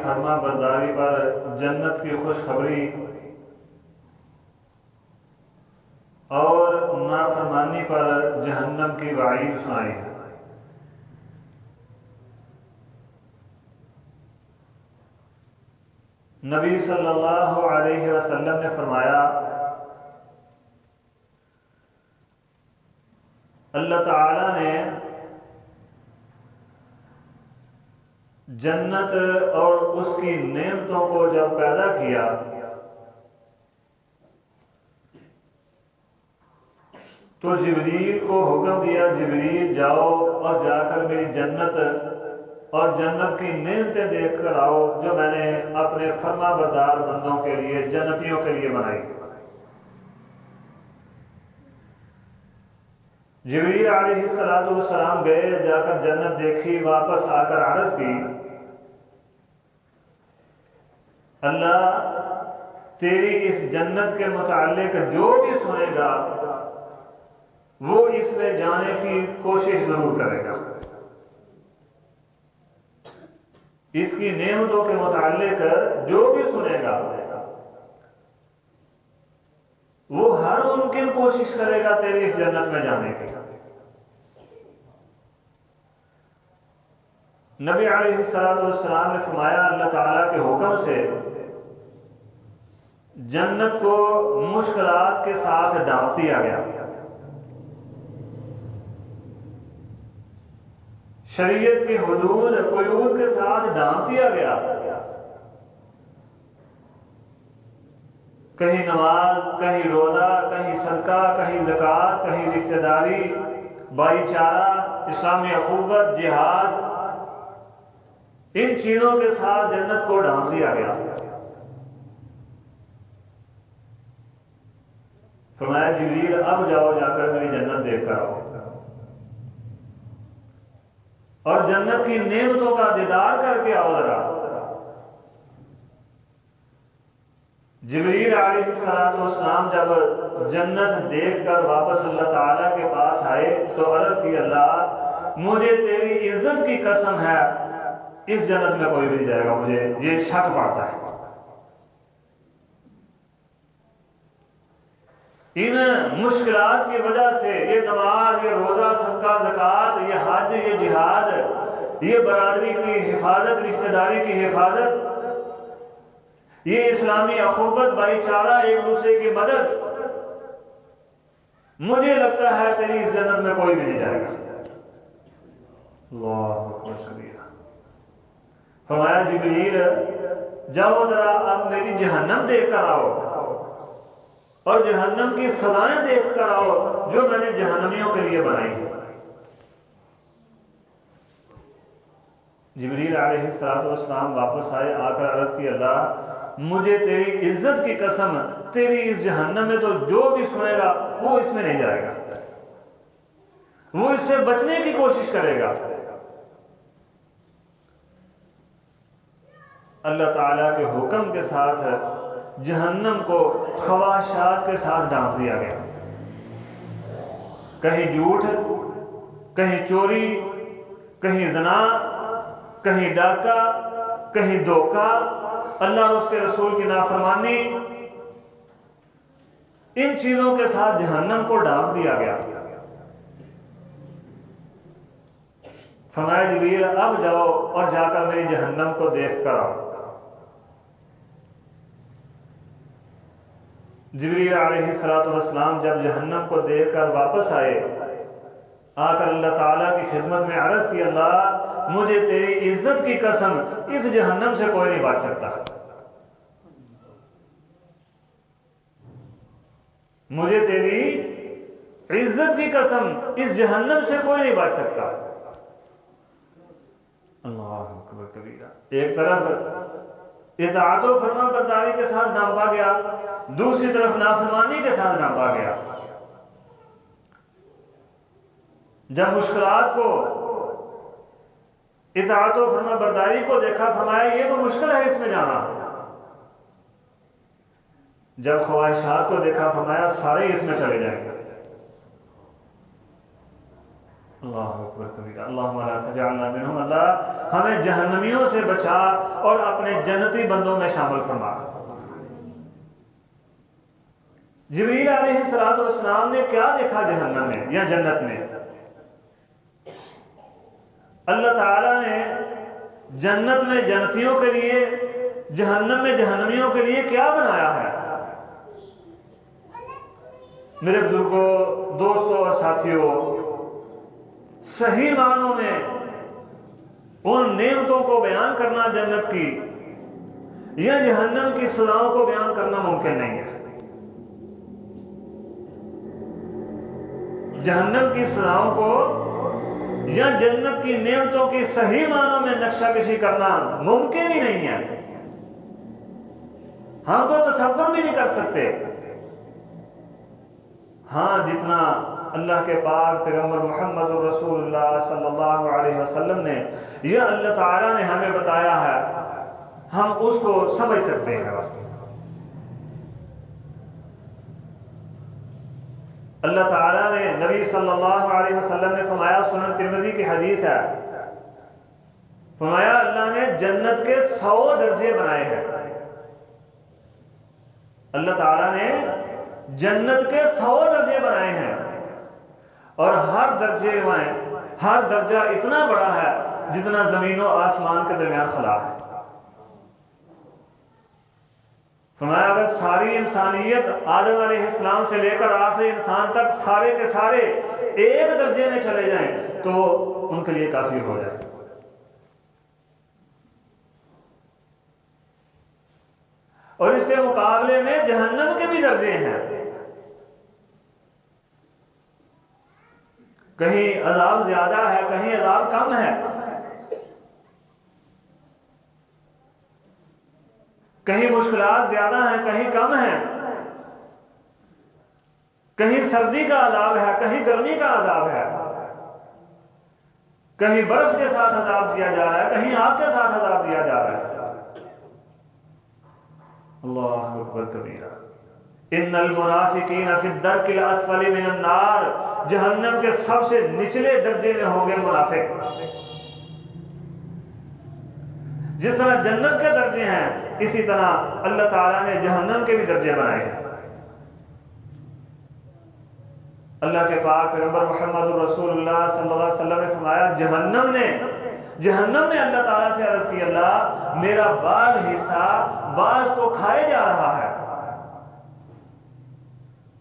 فرما برداری پر جنت کی خوشخبری اور نافرمانی پر جہنم کی وعید سنائی ہے۔ نبی صلی اللہ علیہ وسلم نے فرمایا، اللہ تعالیٰ نے جنت اور اس کی نعمتوں کو جب پیدا کیا تو جبریل کو حکم دیا، جبریل جاؤ اور جا کر میری جنت اور جنت کی نعمتیں دیکھ کر آؤ جو میں نے اپنے فرما بردار بندوں کے لیے، جنتیوں کے لیے بنائی۔ جبریل علیہ السلام گئے، جا کر جنت دیکھی، واپس آ کر عرض کی، اللہ تیری اس جنت کے متعلق جو بھی سنے گا وہ اس میں جانے کی کوشش ضرور کرے گا، اس کی نعمتوں کے متعلق جو بھی سنے گا وہ ہر ممکن کوشش کرے گا تیری اس جنت میں جانے کی۔ نبی علیہ السلام نے فرمایا، اللہ تعالیٰ کے حکم سے جنت کو مشکلات کے ساتھ ڈانپ دیا گیا، شریعت کی حدود قیود کے ساتھ ڈانپ دیا گیا۔ کہیں نماز، کہیں روزہ، کہیں صدقہ، کہیں زکوٰۃ، کہیں رشتہ داری، بھائی چارہ، اسلامی اخوت، جہاد، ان چیزوں کے ساتھ جنت کو ڈھانپ دیا گیا۔ فرمایا جبریل اب جاؤ، جا کر میری جنت دیکھ کر آؤ اور جنت کی نعمتوں کا دیدار کر کے آؤ ذرا۔ جبریل علیہ السلام جب جنت دیکھ کر واپس اللہ تعالیٰ کے پاس آئے تو عرض کی، اللہ مجھے تیری عزت کی قسم ہے اس جنت میں کوئی بھی نہیں جائے گا، مجھے یہ شک پڑتا ہے۔ ان مشکلات کی وجہ سے یہ نماز، یہ روزہ، صدقہ، زکوٰۃ، یہ حج، یہ جہاد، یہ برادری کی حفاظت، رشتہ داری کی حفاظت، یہ اسلامی اخوت، بھائی چارہ، ایک دوسرے کی مدد، مجھے لگتا ہے تیری اس جنت میں کوئی بھی نہیں جائے گا۔ اللہ اکبر کبیرہ۔ فرمایا جبریل جاؤ ذرا اب میری جہنم دیکھ کر آؤ اور جہنم کی سزائیں دیکھ کر آؤ جو میں نے جہنمیوں کے لیے بنائی ہے۔ جبریل علیہ السلام واپس آئے، آ کر عرض کی، اللہ مجھے تیری عزت کی قسم تیری اس جہنم میں تو جو بھی سنے گا وہ اس میں نہیں جائے گا، وہ اس سے بچنے کی کوشش کرے گا۔ اللہ تعالیٰ کے حکم کے ساتھ جہنم کو خواہشات کے ساتھ ڈانپ دیا گیا، کہیں جھوٹ، کہیں چوری، کہیں زنا، کہیں ڈاکہ، کہیں دھوکہ، اللہ اور اس کے رسول کی نافرمانی، ان چیزوں کے ساتھ جہنم کو ڈانپ دیا گیا۔ فرمایا جبریل اب جاؤ اور جا کر میری جہنم کو دیکھ کر آؤ۔ جبریل علیہ السلام جب جہنم کو دیکھ کر واپس آئے، آ کر اللہ تعالیٰ کی خدمت میں عرض کی، اللہ مجھے تیری عزت کی قسم اس جہنم سے کوئی نہیں بچ سکتا، مجھے تیری عزت کی قسم اس جہنم سے کوئی نہیں بچ سکتا۔ اللہ اکبر کبیرہ۔ ایک طرف اطاعت و فرما برداری کے ساتھ ڈانپا گیا، دوسری طرف نافرمانی کے ساتھ ڈانپا گیا۔ جب مشکلات کو، اطاعت و فرما برداری کو دیکھا، فرمایا یہ تو مشکل ہے اس میں جانا۔ جب خواہشات کو دیکھا، فرمایا سارے اس میں چلے جائیں گے۔ اللہ اکبر کبیرہ۔ اللہم لا تجعلنا منہم، اللہ ہمیں جہنمیوں سے بچا اور اپنے جنتی بندوں میں شامل فرما۔ جبریل علیہ السلام نے کیا دیکھا جہنم میں یا جنت میں؟ اللہ تعالیٰ نے جنت میں جنتیوں کے لیے، جہنم میں جہنمیوں کے لیے کیا بنایا ہے؟ میرے بزرگوں، دوستوں اور ساتھیوں، صحیح معنوں میں ان نعمتوں کو بیان کرنا جنت کی یا جہنم کی سزاؤں کو بیان کرنا ممکن نہیں ہے۔ جہنم کی سزاؤں کو یا جنت کی نعمتوں کی صحیح معنوں میں نقشہ کشی کرنا ممکن ہی نہیں ہے، ہم تو تصور بھی نہیں کر سکتے۔ ہاں، جتنا اللہ کے پاک پیغمبر محمد رسول اللہ صلی اللہ علیہ وسلم نے یہ اللہ تعالیٰ نے ہمیں بتایا ہے، ہم اس کو سمجھ سکتے ہیں بس۔ اللہ تعالیٰ نے نبی صلی اللہ علیہ وسلم نے فرمایا، سنن ترمذی کی حدیث ہے، فرمایا اللہ نے جنت کے 100 درجے بنائے ہیں۔ اللہ تعالیٰ نے جنت کے 100 درجے بنائے ہیں، اور ہر درجہ اتنا بڑا ہے جتنا زمین و آسمان کے درمیان خلا ہے۔ فرمایا اگر ساری انسانیت آدم علیہ السلام سے لے کر آخری انسان تک سارے کے سارے ایک درجے میں چلے جائیں تو ان کے لیے کافی ہو جائے۔ اور اس کے مقابلے میں جہنم کے بھی درجے ہیں، کہیں عذاب زیادہ ہے، کہیں عذاب کم ہے، کہیں مشکلات زیادہ ہیں، کہیں کم ہیں، کہیں سردی کا عذاب ہے، کہیں گرمی کا عذاب ہے، کہیں برف کے ساتھ عذاب دیا جا رہا ہے، کہیں آگ کے ساتھ عذاب دیا جا رہا ہے۔ اللہ اکبر کبیرہ۔ ان المنافقین فی الدرک الاسفل من النار، جہنم کے سب سے نچلے درجے میں ہوں گے منافق۔ جس طرح جنت کے درجے ہیں اسی طرح اللہ تعالیٰ نے جہنم کے بھی درجے بنائے ہیں۔ اللہ کے پاک پیغمبر محمد رسول اللہ صلی اللہ علیہ وسلم نے فرمایا، جہنم نے اللہ تعالیٰ سے عرض کی، اللہ میرا بعض حصہ بعض کو کھائے جا رہا ہے۔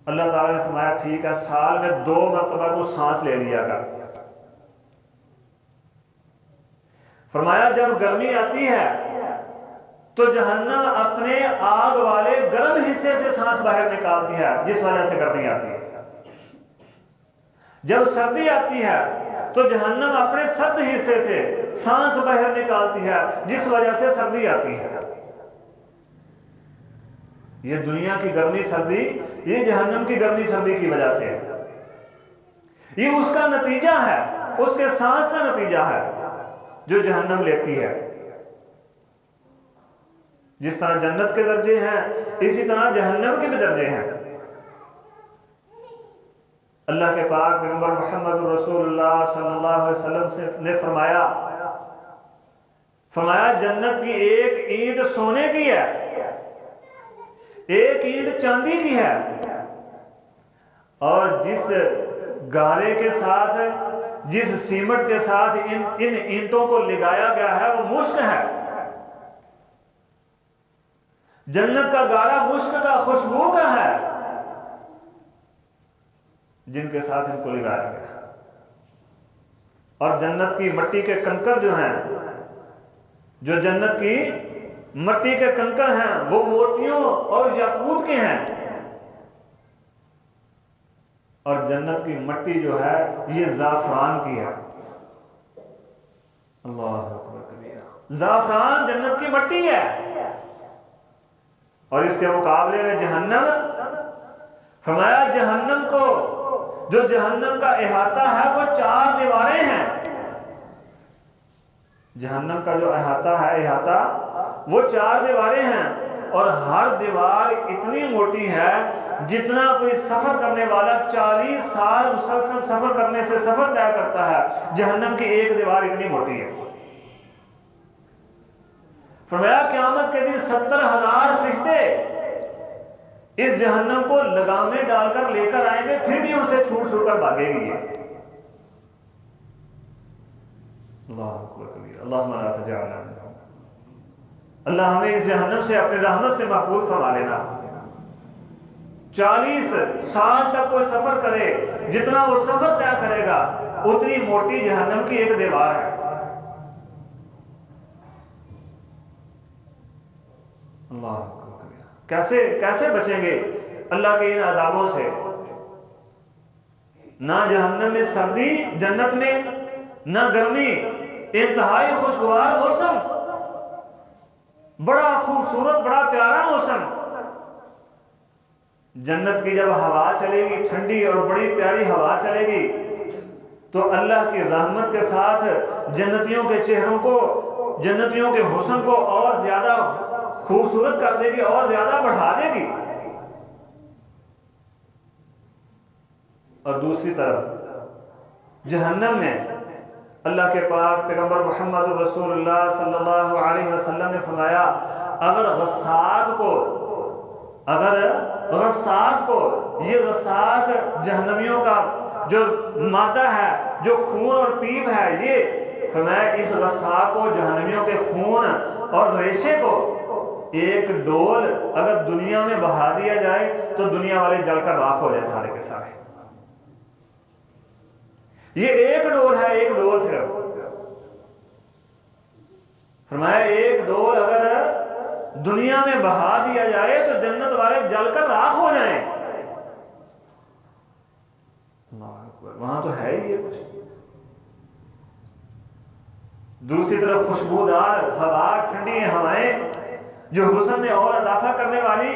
اللہ تعالیٰ نے فرمایا ٹھیک ہے، سال میں 2 مرتبہ تو سانس لے لیا کر۔ فرمایا جب گرمی آتی ہے تو جہنم اپنے آگ والے گرم حصے سے سانس باہر نکالتی ہے جس وجہ سے گرمی آتی ہے۔ جب سردی آتی ہے تو جہنم اپنے سرد حصے سے سانس باہر نکالتی ہے جس وجہ سے سردی آتی ہے۔ یہ دنیا کی گرمی سردی یہ جہنم کی گرمی سردی کی وجہ سے ہے، یہ اس کا نتیجہ ہے، اس کے سانس کا نتیجہ ہے جو جہنم لیتی ہے۔ جس طرح جنت کے درجے ہیں اسی طرح جہنم کے بھی درجے ہیں۔ اللہ کے پاک پیغمبر محمد رسول اللہ صلی اللہ علیہ وسلم نے فرمایا جنت کی ایک اینٹ سونے کی ہے، ایک اینٹ چاندی کی ہے، اور جس گارے کے ساتھ جس سیمنٹ کے ساتھ ان اینٹوں کو لگایا گیا ہے وہ مشک ہے۔ جنت کا گارا مشک کا خوشبو کا ہے جن کے ساتھ ان کو لگایا گیا۔ اور جنت کی مٹی کے کنکر جو ہیں، جو جنت کی مٹی کے کنکر ہیں وہ موتیوں اور یاقوت کے ہیں، اور جنت کی مٹی جو ہے یہ زعفران کی ہے۔ اللہ اکبر کبیرہ۔ زعفران جنت کی مٹی ہے، اور اس کے مقابلے میں جہنم، فرمایا جہنم کو جو جہنم کا احاطہ ہے وہ 4 دیواریں ہیں۔ جہنم کا جو احاطہ ہے وہ 4 دیواریں ہیں، اور ہر دیوار اتنی موٹی ہے جتنا کوئی سفر کرنے والا 40 سال مسلسل سفر کرنے سے سفر طے کرتا ہے، جہنم کی ایک دیوار اتنی موٹی ہے۔ فرمایا قیامت کے دن 70,000 فرشتے اس جہنم کو لگامیں ڈال کر لے کر آئیں گے، پھر بھی ان سے چھوٹ چھوٹ کر بھاگے گی یہ۔ اللہ اکبر کبیر، اللہم لا تجعلنا منہم۔ اللہ ہمیں اس جہنم سے اپنے رحمت سے محفوظ فرما لینا۔ 40 سال تک کوئی سفر کرے، جتنا وہ سفر طے کرے گا اتنی موٹی جہنم کی ایک دیوار ہے۔ اللہ کیسے بچیں گے اللہ کے ان عذابوں سے؟ نہ جہنم میں سردی، جنت میں نہ گرمی، انتہائی خوشگوار موسم، بڑا خوبصورت، بڑا پیارا موسم۔ جنت کی جب ہوا چلے گی، ٹھنڈی اور بڑی پیاری ہوا چلے گی، تو اللہ کی رحمت کے ساتھ جنتیوں کے چہروں کو، جنتیوں کے حسن کو اور زیادہ خوبصورت کر دے گی، اور زیادہ بڑھا دے گی۔ اور دوسری طرف جہنم میں اللہ کے پاک پیغمبر محمد رسول اللہ صلی اللہ علیہ وسلم نے فرمایا، اگر غساق کو یہ غساق جہنمیوں کا جو مادہ ہے، جو خون اور پیپ ہے، یہ فرمایا اس غساق کو، جہنمیوں کے خون اور ریشے کو ایک ڈول اگر دنیا میں بہا دیا جائے تو دنیا والے جل کر راکھ ہو جائے سارے کے سارے۔ یہ ایک ڈول ہے، ایک ڈول صرف۔ فرمایا ایک ڈول اگر دنیا میں بہا دیا جائے تو جنت والے جل کر راکھ ہو جائیں۔ وہاں تو ہے ہی یہ کچھ۔ دوسری طرف خوشبودار ہوا، ٹھنڈی ہوائیں جو حسن میں اور اضافہ کرنے والی۔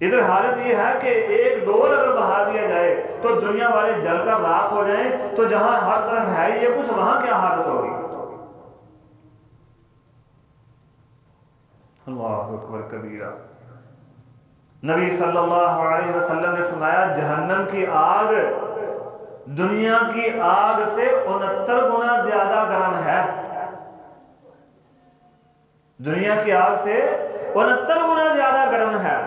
ادھر حالت یہ ہے کہ ایک ڈول اگر بہا دیا جائے تو دنیا والے جل کر راکھ ہو جائیں، تو جہاں ہر طرف ہے یہ کچھ، وہاں کیا حالت ہوگی؟ اللہ اکبر کبیرہ۔ نبی صلی اللہ علیہ وسلم نے فرمایا جہنم کی آگ دنیا کی آگ سے 69 گنا زیادہ گرم ہے۔ دنیا کی آگ سے 69 گنا زیادہ گرم ہے۔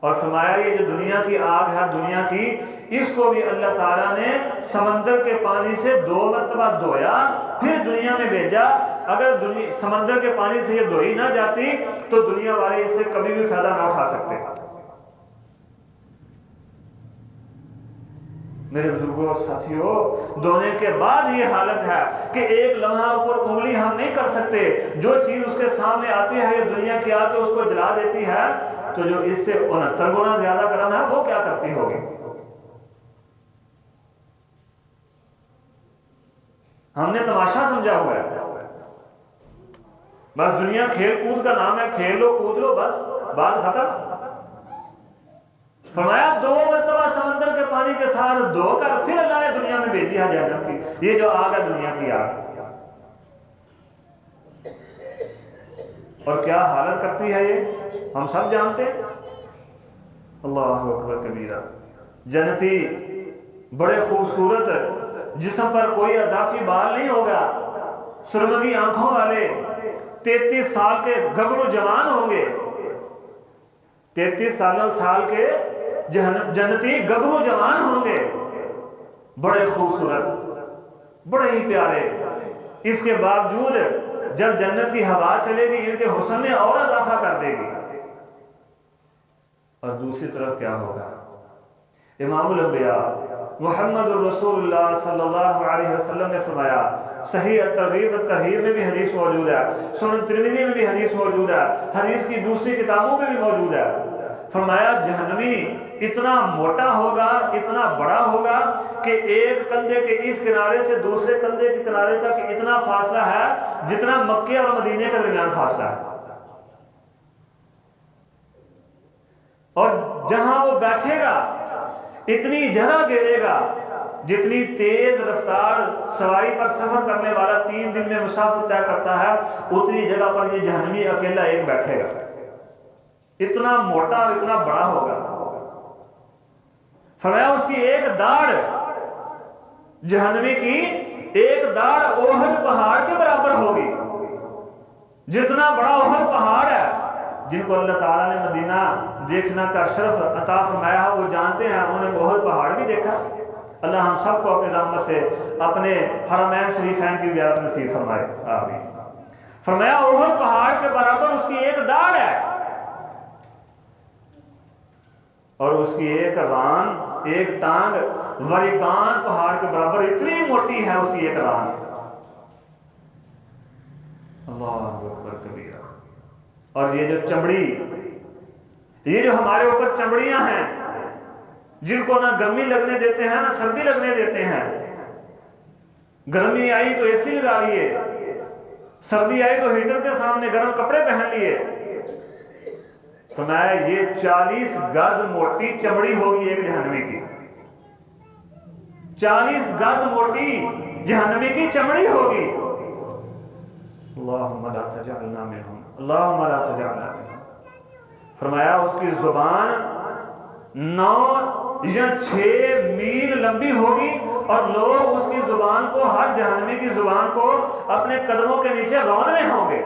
اور فرمایا یہ جو دنیا کی آگ ہے، دنیا کی، اس کو بھی اللہ تعالیٰ نے سمندر کے پانی سے 2 مرتبہ دھویا، پھر دنیا میں بھیجا۔ اگر سمندر کے پانی سے یہ دھوئی نہ جاتی تو دنیا والے اس سے کبھی بھی فائدہ نہ اٹھا سکتے۔ میرے بزرگوں اور ساتھیوں، دھونے کے بعد یہ حالت ہے کہ ایک لمحہ اوپر انگلی ہم نہیں کر سکتے۔ جو چیز اس کے سامنے آتی ہے، یہ دنیا کی آگ اس کو جلا دیتی ہے، تو جو اس سے 69 گنا زیادہ گرم ہے وہ کیا کرتی ہوگی؟ ہم نے تماشا سمجھا ہوا ہے، بس دنیا کھیل کود کا نام ہے، کھیل لو کود لو، بس بات ختم۔ فرمایا 2 مرتبہ سمندر کے پانی کے ساتھ دھو کر پھر اللہ نے دنیا میں بھیجی ہے جہنم کی، یہ جو آگ ہے دنیا کی آگ۔ اور کیا حالت کرتی ہے یہ ہم سب جانتے ہیں۔ اللہ اکبر کبیرہ۔ جنتی بڑے خوبصورت، جسم پر کوئی اضافی بال نہیں ہوگا، سرمگی آنکھوں والے، 33 سال کے گبرو جوان ہوں گے، 33 سال کے جنتی گبرو جوان ہوں گے، بڑے خوبصورت، بڑے ہی پیارے۔ اس کے باوجود جب جنت کی ہوا چلے گی ان کے حسن میں اور اضافہ کر دے گی۔ اور دوسری طرف کیا ہوگا؟ امام الانبیاء محمد الرسول اللہ صلی اللہ علیہ وسلم نے فرمایا، صحیح الترغیب الترہیب میں بھی حدیث موجود ہے، سنن ترمذی میں بھی حدیث موجود ہے، حدیث کی دوسری کتابوں میں بھی موجود ہے۔ فرمایا جہنمی اتنا موٹا ہوگا، اتنا بڑا ہوگا کہ ایک کندھے کے اس کنارے سے دوسرے کندھے کے کنارے تک اتنا فاصلہ ہے جتنا مکے اور مدینے کے درمیان فاصلہ ہے۔ اور جہاں وہ بیٹھے گا اتنی جگہ گھیرے گا جتنی تیز رفتار سواری پر سفر کرنے والا 3 دن میں مسافت طے کرتا ہے، اتنی جگہ پر یہ جہنمی اکیلا ایک بیٹھے گا، اتنا موٹا اور اتنا بڑا ہوگا۔ فرمایا اس کی ایک داڑھ، جہنمی کی ایک داڑھ احد پہاڑ کے برابر ہوگی۔ جتنا بڑا احد پہاڑ ہے، جن کو اللہ تعالیٰ نے مدینہ دیکھنا کا شرف عطا فرمایا ہے وہ جانتے ہیں، انہوں نے احد پہاڑ بھی دیکھا۔ اللہ ہم سب کو اپنی رحمت سے اپنے حرمین شریفین کی زیارت نصیب فرمائے، آمین۔ فرمایا احد پہاڑ کے برابر اس کی ایک داڑھ ہے، اور اس کی ایک ران، ایک ٹانگ وریکان پہاڑ کے برابر اتنی موٹی ہے اس کی ایک ران۔ اللہ اکبر کبیرہ۔ اور یہ جو چمڑی، یہ جو ہمارے اوپر چمڑیاں ہیں جن کو نہ گرمی لگنے دیتے ہیں نہ سردی لگنے دیتے ہیں، گرمی آئی تو اے سی لگا لیے، سردی آئی تو ہیٹر کے سامنے گرم کپڑے پہن لیے۔ فرمایا یہ 40 گز موٹی چمڑی ہوگی ایک جہنمی کی، 40 گز موٹی جہنمی کی چمڑی ہوگی۔ اللہم لا تجعلنا منہم، اللہم لا تجعلنا منہم۔ فرمایا اس کی زبان 9 یا 6 میل لمبی ہوگی، اور لوگ اس کی زبان کو، ہر جہنمی کی زبان کو اپنے قدموں کے نیچے رون رہے ہوں گے۔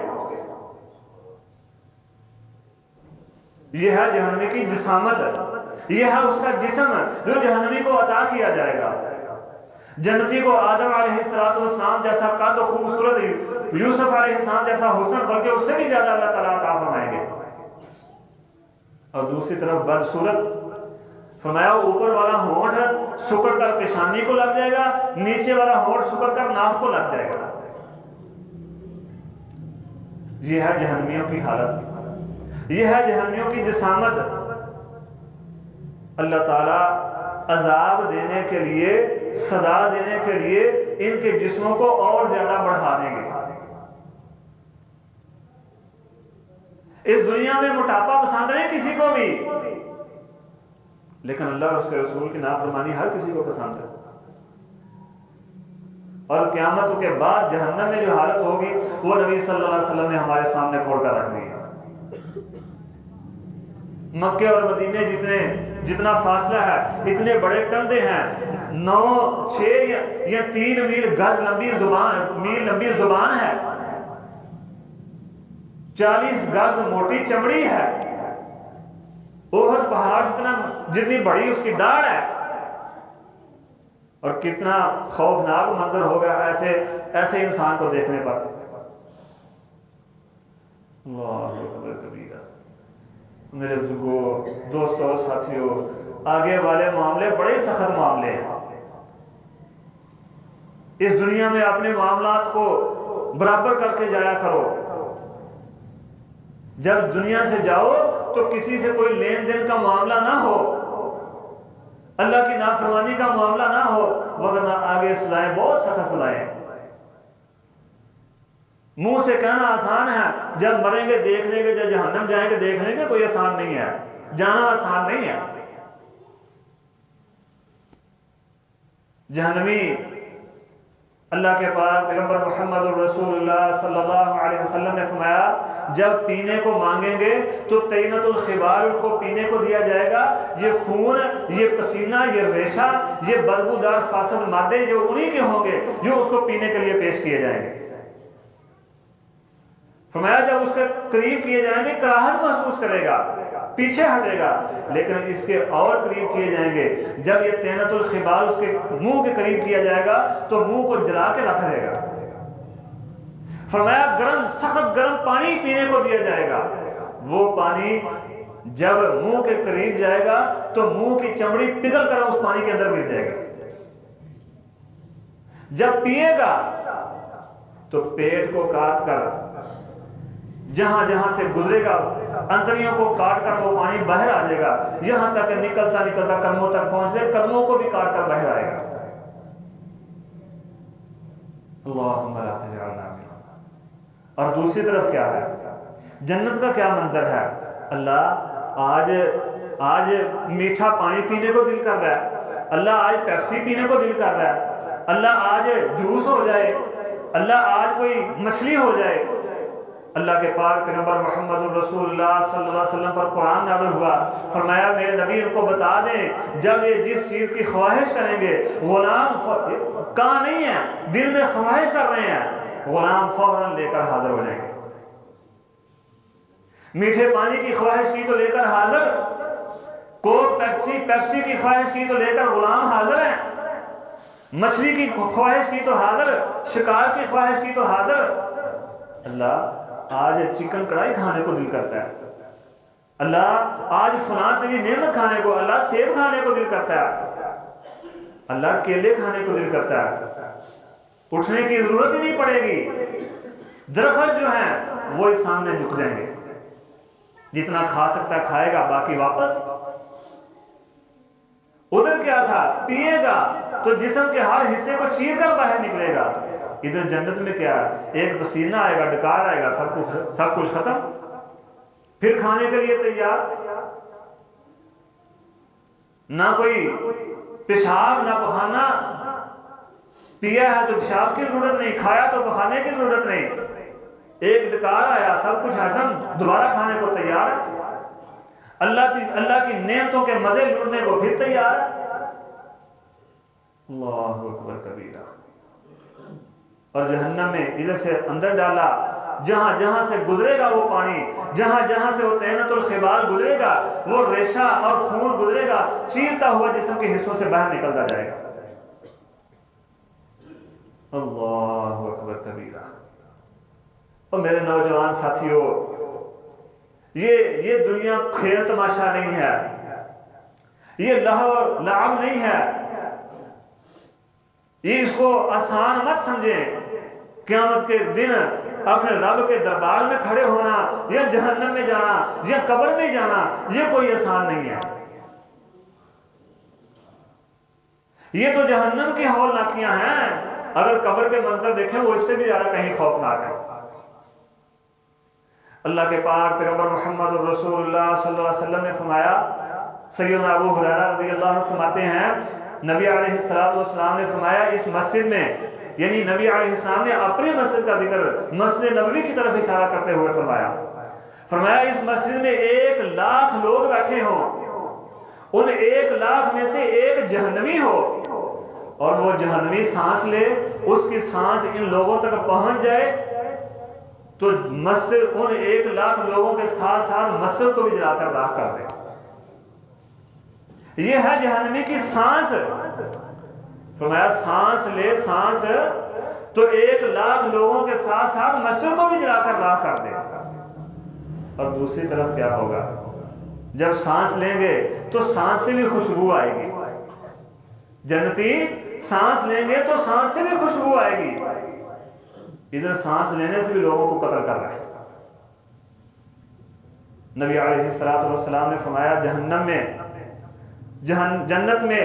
یہ ہے جہنمی کی جسامت، یہ ہے اس کا جسم جو جہنمی کو عطا کیا جائے گا۔ جنتی کو آدم علیہ السلام جیسا قد و خوبصورت، یوسف علیہ السلام جیسا حسن، بلکہ اس سے بھی زیادہ اللہ تعالیٰ عطا فرمائیں گے۔ اور دوسری طرف بدصورت، فرمایا اوپر والا ہونٹ سکڑ کر پیشانی کو لگ جائے گا، نیچے والا ہونٹ سکڑ کر ناف کو لگ جائے گا۔ یہ ہے جہنمیوں کی حالت، یہ ہے جہنمیوں کی جسامت۔ اللہ تعالیٰ عذاب دینے کے لیے، سزا دینے کے لیے ان کے جسموں کو اور زیادہ بڑھا دیں گے۔ اس دنیا میں موٹاپا پسند نہیں کسی کو بھی، لیکن اللہ اور اس کے رسول کی نافرمانی ہر کسی کو پسند ہے۔ اور قیامت کے بعد جہنم میں جو حالت ہوگی وہ نبی صلی اللہ علیہ وسلم نے ہمارے سامنے کھول کر رکھ دی ہے۔ مکے اور مدینے جتنا فاصلہ ہے، اتنے بڑے کندھے ہیں، 9، 6 یا 3 میل لمبی زبان ہے، 40 گز موٹی چمڑی ہے، احد پہاڑ جتنی بڑی اس کی داڑھ ہے، اور کتنا خوفناک منظر ہوگا ایسے انسان کو دیکھنے پر۔ اللہ اکبر کبیرہ۔ میرے بزرگوں، دوستوں، ساتھیوں، آگے والے معاملے بڑے سخت معاملے ہیں۔ اس دنیا میں اپنے معاملات کو برابر کر کے جایا کرو۔ جب دنیا سے جاؤ تو کسی سے کوئی لین دین کا معاملہ نہ ہو، اللہ کی نافرمانی کا معاملہ نہ ہو، ورنہ آگے سزائیں بہت سخت سزائیں ہیں۔ منہ سے کہنا آسان ہے، جب مریں گے دیکھ لیں گے، جب جہنم جائیں گے دیکھ لیں گے، کوئی آسان نہیں ہے، جانا آسان نہیں ہے۔ جہنمی اللہ کے پاک پیغمبر محمد الرسول اللہ صلی اللہ علیہ وسلم نے فرمایا جب پینے کو مانگیں گے تو طینۃ الخبال ان کو پینے کو دیا جائے گا۔ یہ خون، یہ پسینہ، یہ ریشہ، یہ بدبودار فاسد مادے جو انہی کے ہوں گے جو اس کو پینے کے لیے پیش کیے جائیں گے۔ فرمایا جب اس کے قریب کیے جائیں گے کراہت محسوس کرے گا، پیچھے ہٹے گا، لیکن اس کے اور قریب کیے جائیں گے، جب یہ طینۃ الخبال اس کے منہ کے قریب کیا جائے گا تو منہ کو جلا کے رکھ دے گا۔ فرمایا گرم، سخت گرم پانی پینے کو دیا جائے گا، وہ پانی جب منہ کے قریب جائے گا تو منہ کی چمڑی پگھل کر اس پانی کے اندر گر جائے گا۔ جب پیے گا تو پیٹ کو کاٹ کر جہاں جہاں سے گزرے گا انتڑیوں کو کاٹ کر وہ پانی باہر آ جائے گا، یہاں تک نکلتا نکلتا قدموں تک پہنچ جائے، قدموں کو بھی کاٹ کر باہر آئے گا۔ اللہم لا تجعلنا منہم۔ اور دوسری طرف کیا ہے؟ جنت کا کیا منظر ہے؟ اللہ آج میٹھا پانی پینے کو دل کر رہا ہے، اللہ آج پیپسی پینے کو دل کر رہا ہے، اللہ آج جوس ہو جائے، اللہ آج کوئی مچھلی ہو جائے۔ اللہ کے پاک پیغمبر محمد الرسول اللہ صلی اللہ علیہ وسلم پر قرآن نازل ہوا، فرمایا میرے نبی ان کو بتا دیں جب یہ جس چیز کی خواہش کریں گے، غلام کہاں نہیں ہے، دل میں خواہش کر رہے ہیں، غلام فوراً لے کر حاضر ہو جائیں گے۔ میٹھے پانی کی خواہش کی تو لے کر حاضر، کوک پیپسی کی خواہش کی تو لے کر غلام حاضر ہیں، مچھلی کی خواہش کی تو حاضر، شکار کی خواہش کی تو حاضر۔ اللہ آج چکن کڑھائی کھانے کو دل کرتا ہے، اللہ آج فلاں تیری نعمت کھانے کو، اللہ سیب کھانے کو دل کرتا ہے، اللہ کیلے کھانے کو دل کرتا ہے، اٹھنے کی ضرورت ہی نہیں پڑے گی، درخت جو ہیں وہ اس سامنے جھک جائیں گے، جتنا کھا سکتا ہے کھائے گا، باقی واپس۔ ادھر کیا تھا، پیے گا تو جسم کے ہر حصے کو چیر کر باہر نکلے گا، ادھر جنت میں کیا ہے، ایک پسینہ آئے گا، ڈکار آئے گا، سب کچھ ختم، پھر کھانے کے لیے تیار، نہ کوئی پیشاب نہ پخانا، پیا ہے تو پیشاب کی ضرورت نہیں، کھایا تو پخانے کی ضرورت نہیں، ایک ڈکار آیا، سب کچھ ہضم، دوبارہ کھانے کو تیار ہے، اللہ کی نعمتوں کے مزے لوٹنے کو پھر تیار ہے۔ اللہ اکبر کبیرہ۔ اور جہنم میں ادھر سے اندر ڈالا، جہاں جہاں سے گزرے گا وہ پانی، جہاں جہاں سے وہ طینۃ الخبال گزرے گا، وہ ریشہ اور خون گزرے گا، چیرتا ہوا جسم کے حصوں سے باہر نکلتا جائے گا۔ اللہ اکبر کبیرہ۔ اور میرے نوجوان ساتھیوں، یہ دنیا کھیل تماشا نہیں ہے، یہ لہو لعب نہیں ہے، یہ اس کو آسان مت سمجھیں۔ قیامت کے دن اپنے رب کے دربار میں کھڑے ہونا، یا جہنم میں جانا، یا قبر میں جانا، یہ کوئی آسان نہیں ہے۔ یہ تو جہنم کی ہولناکیاں ہیں، اگر قبر کے منظر دیکھیں وہ اس سے بھی زیادہ کہیں خوفناک ہے۔ اللہ کے پاک پیغمبر محمد الرسول اللہ صلی اللہ علیہ وسلم نے فرمایا، سیدنا ابو ہریرہ رضی اللہ عنہ فرماتے ہیں، نبی علیہ السلام نے فرمایا اس مسجد میں، یعنی نبی علیہ السلام نے اپنی مسجد کا ذکر مسجد نبوی کی طرف اشارہ کرتے ہوئے فرمایا اس مسجد میں 1,00,000 لوگ بیٹھے ہوں، ان 1,00,000 میں سے ایک جہنمی ہو، اور وہ جہنمی سانس لے، اس کی سانس ان لوگوں تک پہنچ جائے تو مسجد ان 1,00,000 لوگوں کے ساتھ ساتھ مسجد کو بھی جلا کر راکھ کر دے۔ یہ ہے جہنمی کی سانس۔ فرمایا سانس لے، سانس تو 1,00,000 لوگوں کے ساتھ ساتھ مسجد کو بھی جلا کر راکھ کر دے۔ اور دوسری طرف کیا ہوگا، جب سانس لیں گے تو سانس سے بھی خوشبو آئے گی، جنتی سانس لیں گے تو سانس سے بھی خوشبو آئے گی، ادھر سانس لینے سے بھی لوگوں کو قتل کر رہا ہے۔ نبی علیہ السلام نے فرمایا جہنم میں، جنت میں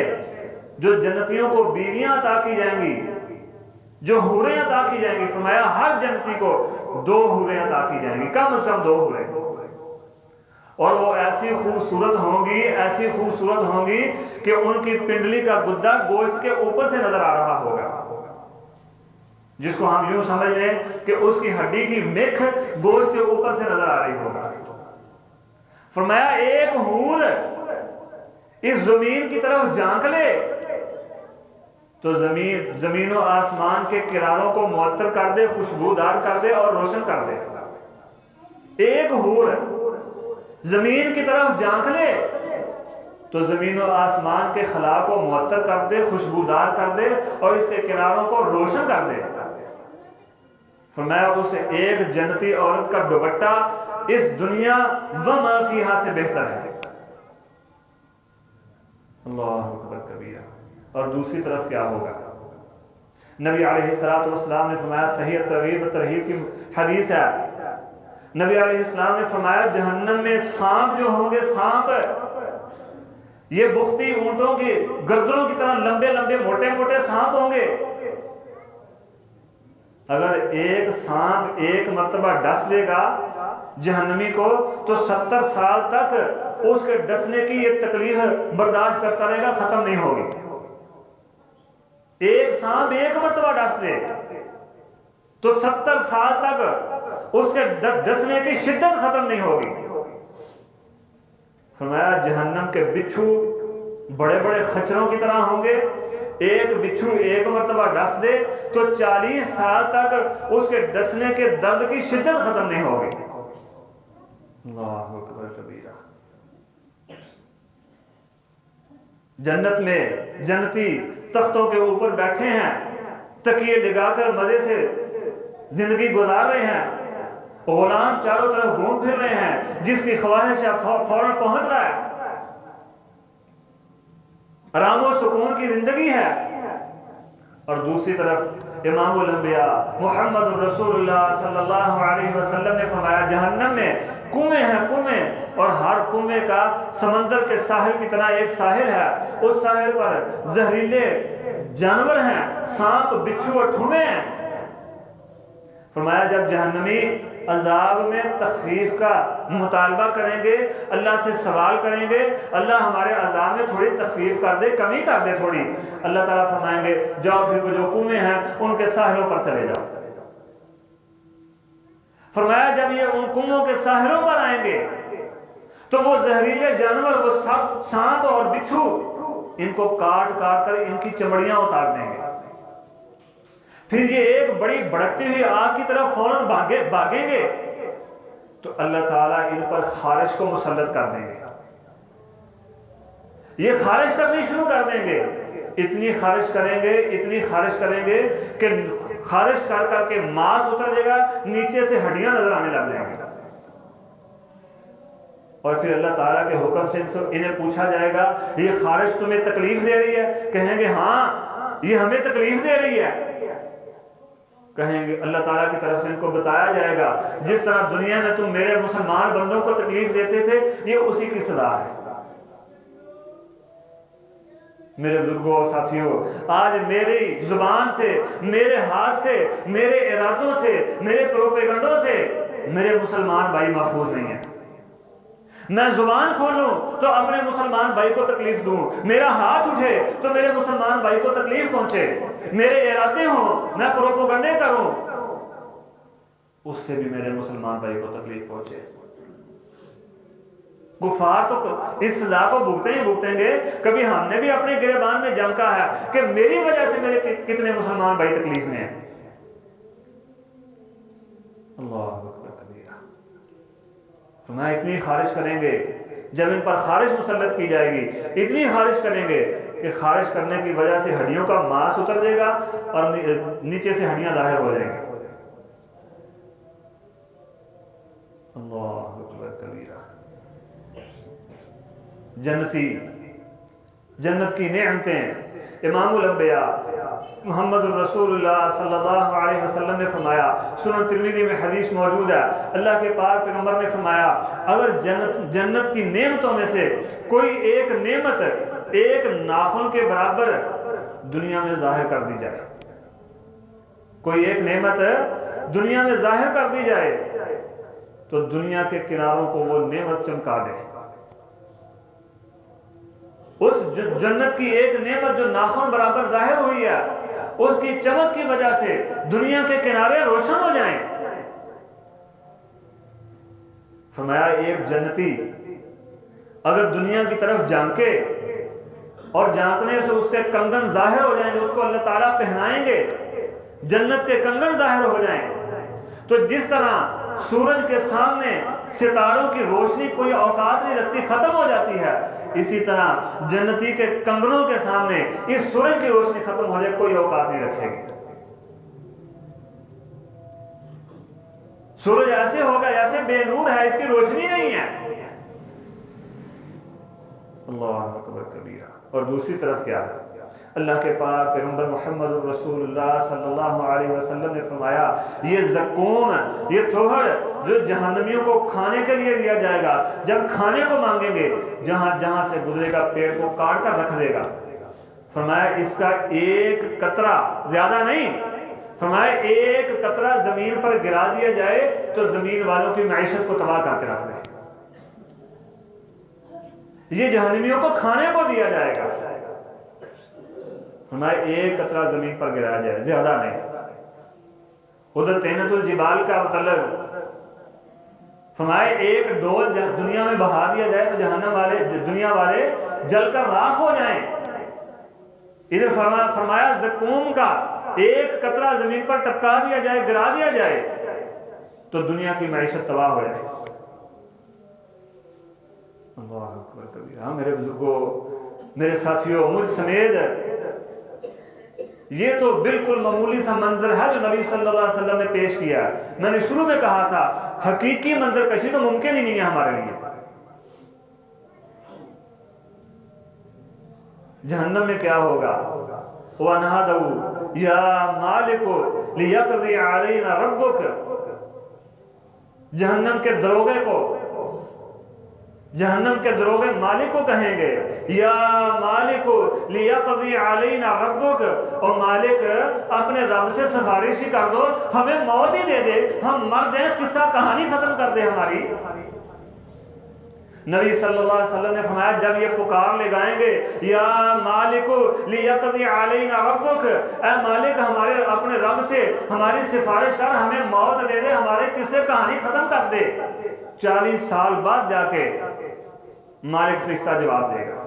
جو جنتیوں کو بیویاں عطا کی جائیں گی، جو حوریں عطا کی جائیں گی، فرمایا ہر جنتی کو 2 حوریں عطا کی جائیں گی، کم از کم 2 حوریں، اور وہ ایسی خوبصورت ہوں گی کہ ان کی پنڈلی کا گدا گوشت کے اوپر سے نظر آ رہا ہوگا، جس کو ہم یوں سمجھ لیں کہ اس کی ہڈی کی میخ گوشت کے اوپر سے نظر آ رہی ہوگا۔ فرمایا ایک حور اس زمین کی طرف جھانک لے تو زمین و آسمان کے کناروں کو معطر کر دے، خوشبودار کر دے اور روشن کر دے۔ ایک حور زمین کی طرف جھانک لے تو زمین و آسمان کے خلا کو معطر کر دے، خوشبودار کر دے اور اس کے کناروں کو روشن کر دے۔ فرمایا اس ایک جنتی عورت کا دوپٹہ اس دنیا وما فیہا سے بہتر ہے۔ اللہ اکبر کبیرہ۔ اور دوسری طرف کیا ہوگا، نبی علیہ السلام نے فرمایا، صحیح ترغیب کی حدیث ہے، نبی علیہ السلام نے فرمایا جہنم میں سانپ جو ہوں گے، سانپ یہ بختی اونٹوں کی گردنوں کی طرح لمبے لمبے موٹے موٹے سانپ ہوں گے، اگر ایک سانپ ایک مرتبہ ڈس لے گا جہنمی کو تو 70 سال تک اس کے ڈسنے کی یہ تکلیف برداشت کرتا رہے گا، ختم نہیں ہوگی۔ ایک سانپ ایک مرتبہ ڈس دے تو 70 سال تک اس کے ڈسنے کی شدت ختم نہیں ہوگی۔ فرمایا جہنم کے بچھو بڑے بڑے خچروں کی طرح ہوں گے، ایک بچھو ایک مرتبہ ڈس دے تو 40 سال تک اس کے ڈسنے کے درد کی شدت ختم نہیں ہوگی۔ اللہ اکبر کبیرہ۔ جنت میں جنتی تختوں کے اوپر بیٹھے ہیں، تکیے لگا کر مزے سے زندگی گزار رہے ہیں، غلام چاروں طرف گھوم پھر رہے ہیں، جس کی خواہش ہے فوراً پہنچ رہا ہے، آرام و سکون کی زندگی ہے۔ اور دوسری طرف امام الانبیاء محمد الرسول اللہ صلی اللہ علیہ وسلم نے فرمایا جہنم میں کنویں ہیں، کنویں، اور ہر کنویں کا سمندر کے ساحل کی طرح ایک ساحل ہے، اس ساحل پر زہریلے جانور ہیں، سانپ، بچھو اور ٹھومے ہیں۔ فرمایا جب جہنمی عذاب میں تخفیف کا مطالبہ کریں گے، اللہ سے سوال کریں گے، اللہ ہمارے عذاب میں تھوڑی تخفیف کر دے، کمی کر دے تھوڑی، اللہ تعالیٰ فرمائیں گے جاؤ پھر وہ جو کنویں ہیں ان کے ساحلوں پر چلے جاؤ۔ فرمایا جب یہ ان کنووں کے ساحلوں پر آئیں گے تو وہ زہریلے جانور، وہ سانپ اور بچھو، ان کو کاٹ کاٹ کر ان کی چمڑیاں اتار دیں گے، پھر یہ ایک بڑی بھڑکتی ہوئی آگ کی طرف فوراً بھاگیں گے تو اللہ تعالیٰ ان پر خارش کو مسلط کر دیں گے، یہ خارش کرنی شروع کر دیں گے، اتنی خارش کریں گے، اتنی خارش کریں گے کہ خارش کر کر کے ماس اتر جائے گا، نیچے سے ہڈیاں نظر آنے لگ جائیں گے، اور پھر اللہ تعالیٰ کے حکم سے انہیں پوچھا جائے گا یہ خارش تمہیں تکلیف دے رہی ہے؟ کہیں گے ہاں یہ ہمیں تکلیف دے رہی ہے۔ کہیں گے اللہ تعالیٰ کی طرف سے ان کو بتایا جائے گا جس طرح دنیا میں تم میرے مسلمان بندوں کو تکلیف دیتے تھے یہ اسی کی سزا ہے۔ میرے بزرگوں اور ساتھیوں، آج میری زبان سے، میرے ہاتھ سے، میرے ارادوں سے، میرے پروپیگنڈوں سے میرے مسلمان بھائی محفوظ نہیں ہیں۔ میں زبان کھولوں تو اپنے مسلمان بھائی کو تکلیف دوں، میرا ہاتھ اٹھے تو میرے مسلمان بھائی کو تکلیف پہنچے، میرے ارادے ہوں میں پروپیگنڈے کروں اس سے بھی میرے مسلمان بھائی کو تکلیف پہنچے۔ کفار تو اس سزا کو بھگتیں گے، کبھی ہم نے بھی اپنے گریبان میں جھانکا ہے کہ میری وجہ سے میرے کتنے مسلمان بھائی تکلیف میں ہیں۔ اللہ اکبر کبیرہ۔ فرمایا اتنی خارش کریں گے، جب ان پر خارش مسلط کی جائے گی اتنی خارش کریں گے کہ خارش کرنے کی وجہ سے ہڈیوں کا ماس اتر جائے گا اور نیچے سے ہڈیاں ظاہر ہو جائیں گی۔ اللہ اکبر کبیرہ۔ جنت کی نعمتیں، امام الانبیاء محمد الرسول اللہ صلی اللہ علیہ وسلم نے فرمایا، سنن ترمذی میں حدیث موجود ہے، اللہ کے پاک پیغمبر نے فرمایا اگر جنت کی نعمتوں میں سے کوئی ایک نعمت ایک ناخن کے برابر دنیا میں ظاہر کر دی جائے، کوئی ایک نعمت دنیا میں ظاہر کر دی جائے تو دنیا کے کناروں کو وہ نعمت چمکا دے۔ اس جنت کی ایک نعمت جو ناخن برابر ظاہر ہوئی ہے اس کی چمک کی وجہ سے دنیا کے کنارے روشن ہو جائیں۔ فرمایا ایک جنتی اگر دنیا کی طرف جھانکے اور جھانکنے سے اس کے کنگن ظاہر ہو جائیں جو اس کو اللہ تعالیٰ پہنائیں گے، جنت کے کنگن ظاہر ہو جائیں، تو جس طرح سورج کے سامنے ستاروں کی روشنی کوئی اوقات نہیں رکھتی، ختم ہو جاتی ہے، اسی طرح جنتی کے کنگنوں کے سامنے اس سورج کی روشنی ختم ہو جائے، کوئی اوقات نہیں رکھے گی۔ سورج ایسے ہوگا ایسے بے نور ہے، اس کی روشنی نہیں ہے۔ اللہ اکبر کبیرہ۔ اور دوسری طرف کیا ہے؟ اللہ کے پاک پیغمبر محمد رسول اللہ صلی اللہ علیہ وسلم نے فرمایا یہ زقوم، یہ تھوڑ جو جہنمیوں کو کھانے کے لیے دیا جائے گا، جب کھانے کو مانگیں گے جہاں سے گزرے گا پیڑ کو کاٹ کر رکھ دے گا۔ فرمایا اس کا ایک قطرہ، زیادہ نہیں، فرمایا ایک قطرہ زمین پر گرا دیا جائے تو زمین والوں کی معیشت کو تباہ کر کے رکھ دے۔ یہ جہنمیوں کو کھانے کو دیا جائے گا۔ فرمایا ایک قطرہ زمین پر گرایا جائے، زیادہ نہیں۔ ادھر طینت الجبال کا متعلق فرمایا ایک ڈول دنیا میں بہا دیا جائے تو جہنم والے دنیا والے جل کر راکھ ہو جائیں۔ ادھر فرمایا زقوم کا ایک قطرہ زمین پر ٹپکا دیا جائے، گرا دیا جائے تو دنیا کی معیشت تباہ ہو جائے۔ اللہ اکبر کبیر۔ ہاں میرے بزرگوں، میرے ساتھیوں، مجھ سمیت یہ تو بالکل معمولی سا منظر ہے جو نبی صلی اللہ علیہ وسلم نے پیش کیا۔ میں نے شروع میں کہا تھا حقیقی منظر کشی تو ممکن ہی نہیں ہے ہمارے لیے۔ جہنم میں کیا ہوگا؟ وَنَادَوْا يَا مَالِكُ لِيَقْضِيَ عَلَيْنَا رَبُّكَ۔ جہنم کے دروغے کو، جہنم کے دروغے مالک کو کہیں گے یا مالک لیقضی علینا ربک، اور مالک اپنے رب سے سفارش ہی کر دو، ہمیں موت ہی دے دے، ہم مر جائیں، قصہ کہانی ختم کر دے ہماری۔ نبی صلی اللہ علیہ وسلم نے فرمایا جب یہ پکار لے گائیں گے یا مالک لیقضی علینا ربک، اے مالک ہمارے اپنے رب سے ہماری سفارش کر، ہمیں موت دے دے، ہمارے قصے کہانی ختم کر دے، 40 سال بعد جا کے مالک فرشتہ جواب دے گا،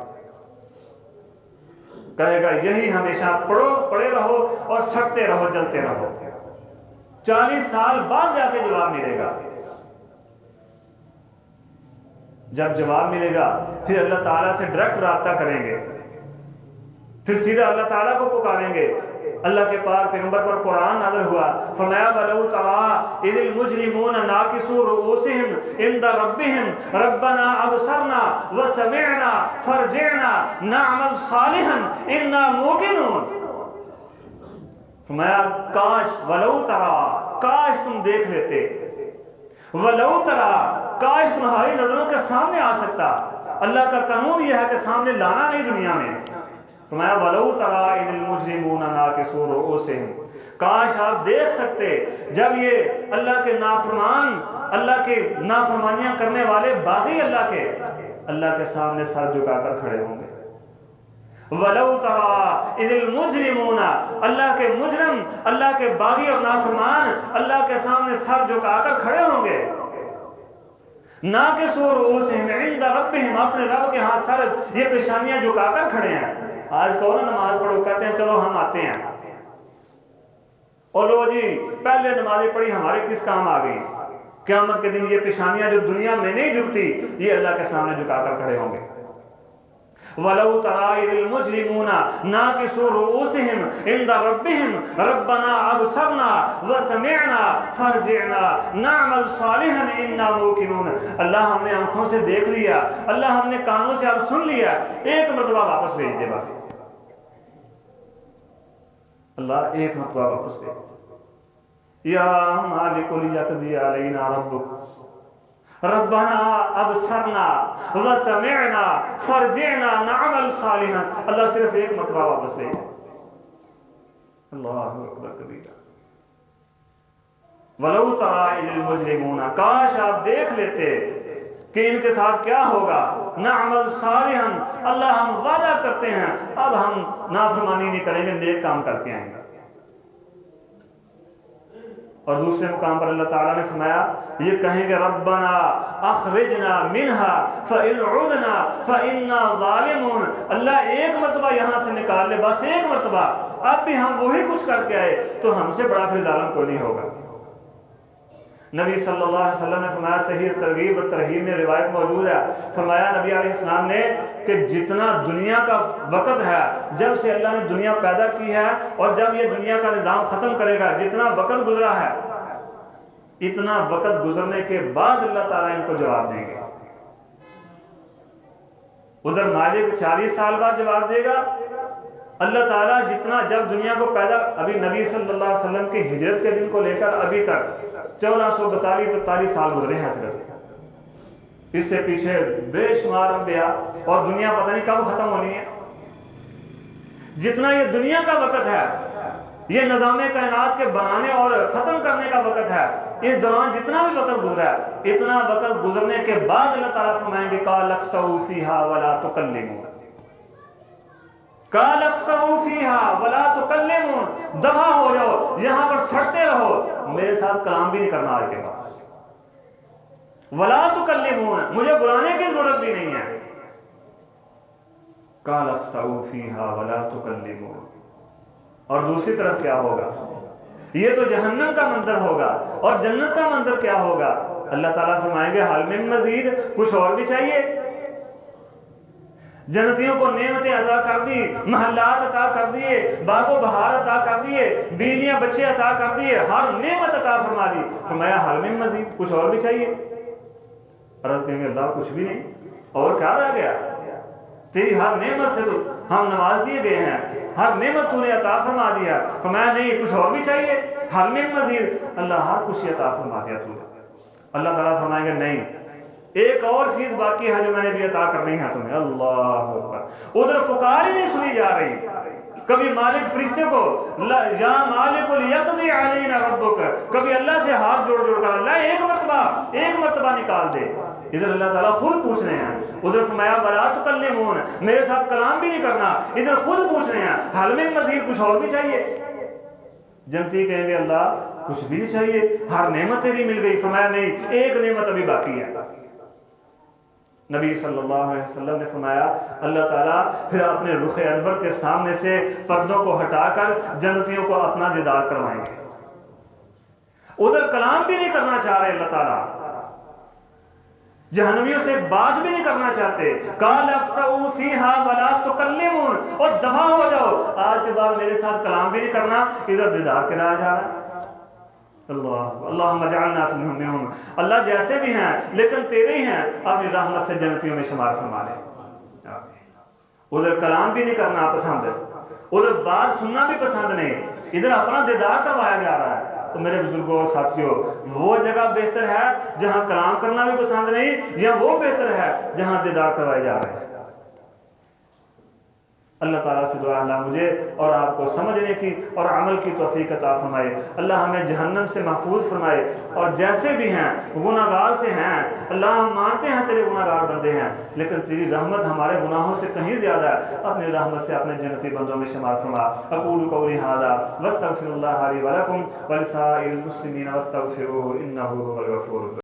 کہے گا یہی ہمیشہ پڑے رہو اور سڑتے رہو، جلتے رہو۔ 40 سال بعد جا کے جواب ملے گا۔ جب جواب ملے گا پھر اللہ تعالیٰ سے ڈائریکٹ رابطہ کریں گے، پھر سیدھا اللہ تعالیٰ کو پکاریں گے۔ اللہ کے پاک پیغمبر پر قرآن نازل ہوا، فرمایا وَلَوْ تَرَىٰ إِذِ الْمُجْرِمُونَ نَاكِسُو رُءُوسِهِمْ عِنْدَ رَبِّهِمْ رَبَّنَا أَبْصَرْنَا وَسَمِعْنَا فَارْجِعْنَا نَعْمَلْ صَالِحًا إِنَّا مُوقِنُونَ۔ فرمایا کاش، وَلَوْ تَرَىٰ، کاش تم دیکھ لیتے، وَلَوْ تَرَىٰ، کاش تمہاری نظروں کے سامنے آ سکتا۔ اللہ کا قانون یہ ہے کہ سامنے لانا نہیں دنیا میں۔ فرمایا وَلَوْ تَرَىٰ إِذِ الْمُجْرِمُونَ نَاكِسُو رُءُوسِهِمْ، کاش آپ دیکھ سکتے جب یہ اللہ کے نافرمان، اللہ کے نافرمانیاں کرنے والے باغی اللہ کے سامنے سر جھکا کر کھڑے ہوں گے۔ وَلَوْ تَرَىٰ إِذِ الْمُجْرِمُونَ، اللہ کے مجرم، اللہ کے باغی اور نافرمان اللہ کے سامنے سر جھکا کر کھڑے ہوں گے۔ نَاكِسُو رُءُوسِهِمْ عِنْدَ رَبِّهِمْ، اپنے رب کے ہاں سر یہ پیشانیاں جھکا کر کھڑے ہیں۔ آج کہو نا نماز پڑھو، کہتے ہیں چلو ہم آتے ہیں، اور لو جی پہلے نمازیں پڑھی ہمارے کس کام آ گئی؟ قیامت کے دن یہ پیشانیاں جو دنیا میں نہیں جھکتی یہ اللہ کے سامنے جھکا کر کھڑے ہوں گے۔ وَلَوْ تَرَىٰ إِذِ الْمُجْرِمُونَ نَاكِسُو رُءُوسِهِمْ عِنْدَ رَبِّهِمْ رَبَّنَا أَبْصَرْنَا وَسَمِعْنَا فَارْجِعْنَا نَعْمَلْ صَالِحًا إِنَّا مُوقِنُونَ۔ اللہ ہم نے آنکھوں سے دیکھ لیا، اللہ ہم نے کانوں سے اب سن لیا، ایک مرتبہ واپس بھیج دے بس، اللہ ایک مرتبہ واپس بھیج دے۔ یا مالک لیقضی علینا ربک ربنا ابصرنا وسمعنا فارجعنا نعمل صالحا، اللہ صرف ایک مرتبہ واپس لے۔ اللہ اکبر کبیرہ۔ ولو تری اذ المجرمون، کاش آپ دیکھ لیتے کہ ان کے ساتھ کیا ہوگا۔ نعمل صالحا، اللہ ہم وعدہ کرتے ہیں اب ہم نافرمانی نہیں کریں گے، نیک کام کر کے آئیں گے۔ اور دوسرے مقام پر اللہ تعالیٰ نے فرمایا یہ کہیں گے ربنا اخرجنا منها فإن عدنا فإنا ظالمون، اللہ ایک مرتبہ یہاں سے نکال لے، بس ایک مرتبہ، اب بھی ہم وہی کچھ کر کے آئے تو ہم سے بڑا پھر ظالم کوئی نہیں ہوگا۔ نبی صلی اللہ علیہ وسلم نے فرمایا، صحیح ترغیب و ترہیب میں روایت موجود ہے، فرمایا نبی علیہ السلام نے کہ جتنا دنیا کا وقت ہے، جب سے اللہ نے دنیا پیدا کی ہے اور جب یہ دنیا کا نظام ختم کرے گا، جتنا وقت گزرا ہے، اتنا وقت گزرنے کے بعد اللہ تعالیٰ ان کو جواب دیں گے۔ ادھر مالک 40 سال بعد جواب دے گا، اللہ تعالیٰ جتنا جب دنیا کو پیدا، ابھی نبی صلی اللہ علیہ وسلم کی ہجرت کے دن کو لے کر ابھی تک 1442 سال گزرے ہیں صرف، اس سے پیچھے بے شمار انبیاء، اور دنیا پتہ نہیں کب ختم ہونی ہے۔ جتنا یہ دنیا کا وقت ہے، یہ نظام کائنات کے بنانے اور ختم کرنے کا وقت ہے، اس دوران جتنا بھی وقت گزرا ہے، اتنا وقت گزرنے کے بعد اللہ تعالیٰ فرمائیں گے قَالَ اخْسَئُوا فِيهَا وَلَا تُكَلِّمُونَ، قال اخسؤوا فیہا ولا تکلمون، دفع ہو جاؤ، یہاں پر سڑتے رہو، میرے ساتھ کلام بھی نہیں کرنا آج کے بعد۔ ولا تکلمون، مجھے بلانے کی ضرورت بھی نہیں ہے۔ قال اخسؤوا فیہا ولا تکلمون۔ اور دوسری طرف کیا ہوگا؟ یہ تو جہنم کا منظر ہوگا، اور جنت کا منظر کیا ہوگا؟ اللہ تعالیٰ فرمائیں گے حل من مزید، کچھ اور بھی چاہیے؟ جنتیوں کو نعمتیں عطا کر دی، محلات عطا کر دیے، باغ و بہار عطا کر دیے، بیویاں بچے عطا کر دیے، ہر نعمت عطا فرما دی۔ فرمایا حل من مزید، کچھ اور بھی چاہیے؟ عرض کہیں گے اللہ کچھ بھی نہیں، اور کیا رہ گیا؟ تیری ہر نعمت سے تو ہم نواز دیے گئے ہیں، ہر نعمت تو نے عطا فرما دیا۔ فرمایا نہیں کچھ اور بھی چاہیے؟ حل من مزید، اللہ ہر کچھ عطا فرما دیا تو نے۔ اللہ تعالیٰ فرمائیں گے نہیں، ایک اور چیز باقی ہے جو میں نے بھی عطا کرنی ہے تمہیں۔ اللہ اکبر، ادھر پکار ہی نہیں سنی جا رہی۔ کبھی مالک فرشتے کو یا مالک لیقضی علینا ربک، کبھی اللہ سے ہاتھ جوڑ جوڑ کر اللہ ایک مرتبہ نکال دے۔ ادھر اللہ تعالیٰ خود پوچھ رہے ہیں، ادھر فرمایا ولا تکلمون، میرے ساتھ کلام بھی نہیں کرنا، ادھر خود پوچھ رہے ہیں حل من مزید، کچھ اور بھی چاہیے؟ جنتی کہیں گے اللہ کچھ بھی نہیں چاہیے، ہر نعمت تیری مل گئی۔ فرمایا نہیں، ایک نعمت ابھی باقی ہے۔ نبی صلی اللہ علیہ وسلم نے فرمایا اللہ تعالیٰ پھر اپنے رخ انور کے سامنے سے پردوں کو ہٹا کر جنتیوں کو اپنا دیدار کروائیں گے۔ ادھر کلام بھی نہیں کرنا چاہ رہے اللہ تعالیٰ، جہنمیوں سے ایک بات بھی نہیں کرنا چاہتے۔ قال اخسؤوا فیہا ولا تکلمون، اور دفع ہو جاؤ، آج کے بعد میرے ساتھ کلام بھی نہیں کرنا، ادھر دیدار کرایا جا رہا ہے۔ اللہم اجعلنا منہم، اللہ جیسے بھی ہیں لیکن تیرے ہی ہیں، اپنی رحمت سے جنتیوں میں شمار فرما لے۔ ادھر کلام بھی نہیں کرنا پسند، ادھر بات سننا بھی پسند نہیں، ادھر اپنا دیدار کروایا جا رہا ہے۔ تو میرے بزرگوں اور ساتھیوں، وہ جگہ بہتر ہے جہاں کلام کرنا بھی پسند نہیں، یا وہ بہتر ہے جہاں دیدار کروائے جا رہے ہیں؟ اللہ تعالیٰ سے دعا اللہ مجھے اور آپ کو سمجھنے کی اور عمل کی توفیق عطا فرمائے۔ اللہ ہمیں جہنم سے محفوظ فرمائے، اور جیسے بھی ہیں گناہ گار سے ہیں، اللہ ہم مانتے ہیں تیرے گناہ گار بندے ہیں، لیکن تیری رحمت ہمارے گناہوں سے کہیں زیادہ ہے، اپنی رحمت سے اپنے جنتی بندوں میں شمار فرما۔ اقول قولی ھذا واستغفر اللہ لی ولکم ولسائر المسلمین واستغفروہ انہ هو الغفور الرحیم۔